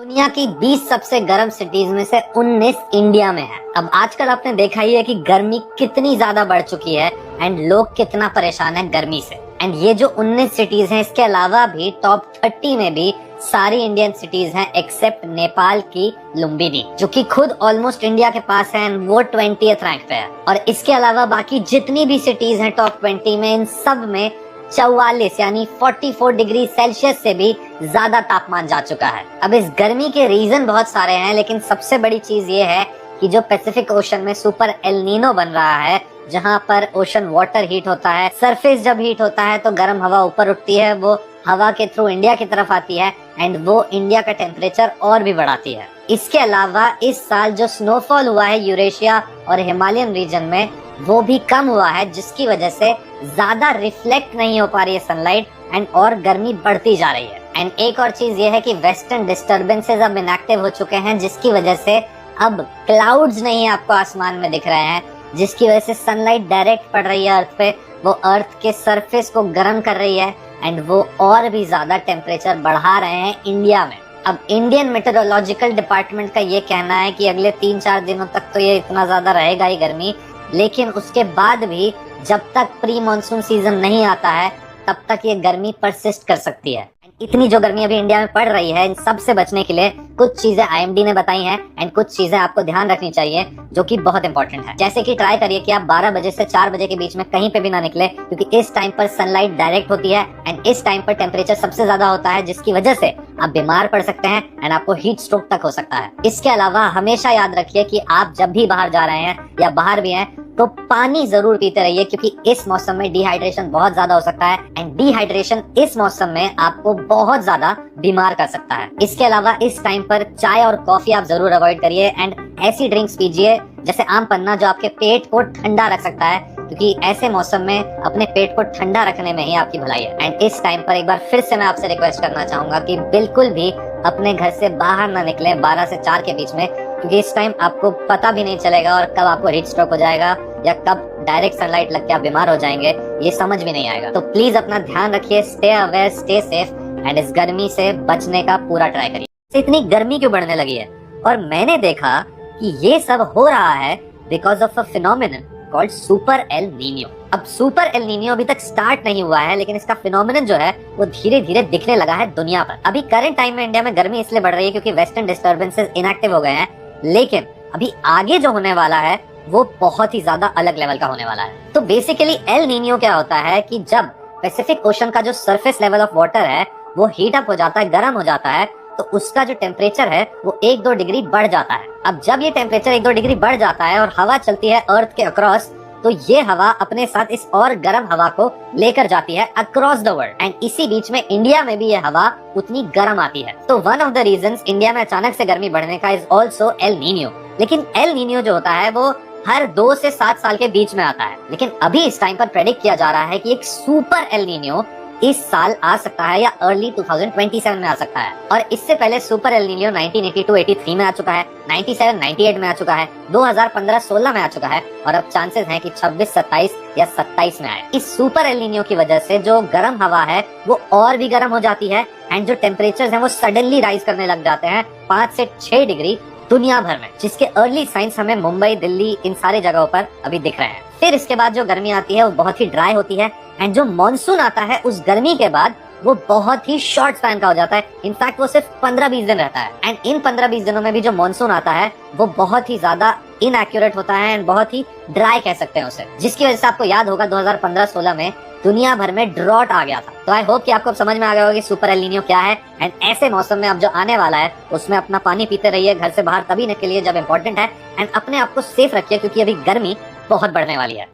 दुनिया की 20 सबसे गर्म सिटीज में से 19 इंडिया में है। अब आजकल आपने देखा ही है कि गर्मी कितनी ज्यादा बढ़ चुकी है एंड लोग कितना परेशान है गर्मी से। एंड ये जो 19 सिटीज हैं, इसके अलावा भी टॉप 30 में भी सारी इंडियन सिटीज हैं एक्सेप्ट नेपाल की लुम्बिनी, जो कि खुद ऑलमोस्ट इंडिया के पास है एंड वो 20th रैंक पे है। और इसके अलावा बाकी जितनी भी सिटीज हैं टॉप 20 में, इन सब में 44 यानी 44 डिग्री सेल्सियस से भी ज्यादा तापमान जा चुका है। अब इस गर्मी के रीजन बहुत सारे हैं, लेकिन सबसे बड़ी चीज ये है कि जो पैसिफिक ओशन में सुपर एल नीनो बन रहा है, जहां पर ओशन वाटर हीट होता है, सरफेस जब हीट होता है तो गर्म हवा ऊपर उठती है, वो हवा के थ्रू इंडिया की तरफ आती है एंड वो इंडिया का टेम्परेचर और भी बढ़ाती है। इसके अलावा इस साल जो स्नोफॉल हुआ है यूरेशिया और हिमालयन रीजन में, वो भी कम हुआ है, जिसकी वजह से ज्यादा रिफ्लेक्ट नहीं हो पा रही है सनलाइट एंड और गर्मी बढ़ती जा रही है। एंड एक और चीज ये है कि वेस्टर्न डिस्टर्बेंसेस अब इनएक्टिव हो चुके हैं, जिसकी वजह से अब क्लाउड्स नहीं आपको आसमान में दिख रहे हैं, जिसकी वजह से सनलाइट डायरेक्ट पड़ रही है अर्थ पे, वो अर्थ के सरफेस को गर्म कर रही है एंड वो और भी ज्यादा टेम्परेचर बढ़ा रहे हैं इंडिया में। अब इंडियन मेट्रोलॉजिकल डिपार्टमेंट का ये कहना है कि अगले 3-4 दिनों तक तो ये इतना ज्यादा रहेगा ही गर्मी, लेकिन उसके बाद भी जब तक प्री मानसून सीजन नहीं आता है तब तक ये गर्मी परसिस्ट कर सकती है। इतनी जो गर्मी अभी इंडिया में पड़ रही है, इन सब से बचने के लिए कुछ चीजें आईएमडी ने बताई हैं एंड कुछ चीजें आपको ध्यान रखनी चाहिए जो कि बहुत इंपॉर्टेंट है। जैसे कि ट्राई करिए कि आप 12 बजे से 4 बजे के बीच में कहीं पे भी ना निकले, क्योंकि इस टाइम पर सनलाइट डायरेक्ट होती है एंड इस टाइम पर टेम्परेचर सबसे ज्यादा होता है, जिसकी वजह से आप बीमार पड़ सकते हैं एंड आपको हीट स्ट्रोक तक हो सकता है। इसके अलावा हमेशा याद रखिए कि आप जब भी बाहर जा रहे हैं या बाहर भी हैं तो पानी जरूर पीते रहिए, क्योंकि इस मौसम में डिहाइड्रेशन बहुत ज्यादा हो सकता है एंड डिहाइड्रेशन इस मौसम में आपको बहुत ज्यादा बीमार कर सकता है। इसके अलावा इस टाइम पर चाय और कॉफी आप जरूर अवॉइड करिए एंड ऐसी ड्रिंक्स पीजिए जैसे आम पन्ना, जो आपके पेट को ठंडा रख सकता है, क्योंकि ऐसे मौसम में अपने पेट को ठंडा रखने में ही आपकी भलाई है। एंड इस टाइम पर एक बार फिर से मैं आपसे रिक्वेस्ट करना चाहूंगा कि बिल्कुल भी अपने घर से बाहर ना निकलें 12 से 4 के बीच में, क्योंकि इस टाइम आपको पता भी नहीं चलेगा और कब आपको हीट स्ट्रोक हो जाएगा या कब डायरेक्ट सनलाइट लग के आप बीमार हो जाएंगे, ये समझ भी नहीं आएगा। तो प्लीज अपना ध्यान रखिए, stay aware, stay safe and इस गर्मी से बचने का पूरा ट्राई करिए। इतनी गर्मी क्यों बढ़ने लगी है? और मैंने देखा कि ये सब हो रहा है because of a phenomenon called super El Nino. अब सुपर एल नीनो अभी तक स्टार्ट नहीं हुआ है, लेकिन इसका फिनोमिनन जो है वो धीरे धीरे दिखने लगा है दुनिया पर। अभी करंट टाइम में इंडिया में गर्मी इसलिए बढ़ रही है क्योंकि वेस्टर्न डिस्टर्बेंसेस इनएक्टिव हो गए हैं, लेकिन अभी आगे जो होने वाला है वो बहुत ही ज्यादा अलग लेवल का होने वाला है। तो बेसिकली एल नीनो क्या होता है कि जब पैसिफिक ओशन का जो सरफेस लेवल ऑफ वाटर है वो हीट अप हो जाता है, गर्म हो जाता है, तो उसका जो टेम्परेचर है वो 1-2 डिग्री बढ़ जाता है। अब जब ये टेम्परेचर 1-2 डिग्री बढ़ जाता है और हवा चलती है अर्थ के अक्रॉस, तो ये हवा अपने साथ इस और गर्म हवा को लेकर जाती है अक्रॉस द वर्ल्ड एंड इसी बीच में इंडिया में भी ये हवा उतनी गर्म आती है। तो one of the reasons India में अचानक से गर्मी बढ़ने का इज ऑल्सो एल नीनो। लेकिन एल नीनो जो होता है वो हर 2 से 7 साल के बीच में आता है, लेकिन अभी इस टाइम पर प्रेडिक्ट किया जा रहा है कि एक सुपर एल नीनो इस साल आ सकता है या अर्ली 2027 में आ सकता है। और इससे पहले सुपर एल नीनो 1982-83 में आ चुका है, 97-98 में आ चुका है, 2015-16 में आ चुका है और अब चांसेस हैं कि 26-27 या 27 में आए। इस सुपर एल नीनो की वजह से जो गर्म हवा है वो और भी गर्म हो जाती है एंड जो टेम्परेचर है वो सडनली राइज करने लग जाते हैं 5 से 6 डिग्री दुनिया भर में, जिसके अर्ली साइंस हमें मुंबई, दिल्ली, इन सारे जगहों पर अभी दिख रहे हैं। फिर इसके बाद जो गर्मी आती है वो बहुत ही ड्राई होती है एंड जो मानसून आता है उस गर्मी के बाद वो बहुत ही शॉर्ट स्पैन का हो जाता है। इनफैक्ट वो सिर्फ 15-20 दिन रहता है एंड इन 15-20 दिनों में भी जो मानसून आता है वो बहुत ही ज्यादा इनएक्यूरेट होता है एंड बहुत ही ड्राई कह सकते हैं उसे, जिसकी वजह से आपको याद होगा 2015-16 में दुनिया भर में ड्रॉट आ गया था। तो आई होप कि आपको समझ में आ गया होगा कि सुपर एल नीनो क्या है एंड ऐसे मौसम में अब जो आने वाला है उसमें अपना पानी पीते रहिए, घर से बाहर तभी निकलिए जब इम्पोर्टेंट है एंड अपने आप को सेफ रखिए, क्योंकि अभी गर्मी बहुत बढ़ने वाली है।